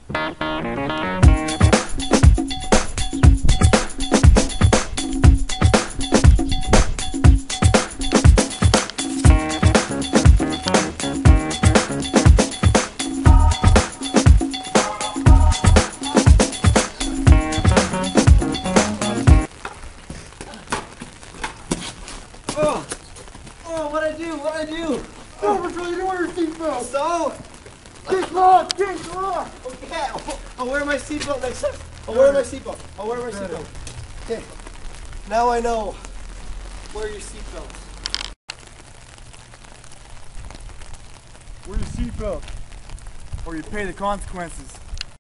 Oh, what'd I do? Oh, Patrol, you didn't wear your seatbelt. So? Kick lock. Okay, I'll wear my seatbelt next time. I'll wear my seatbelt. Okay, now I know. Wear your seatbelt. Wear your seatbelt, or you pay the consequences.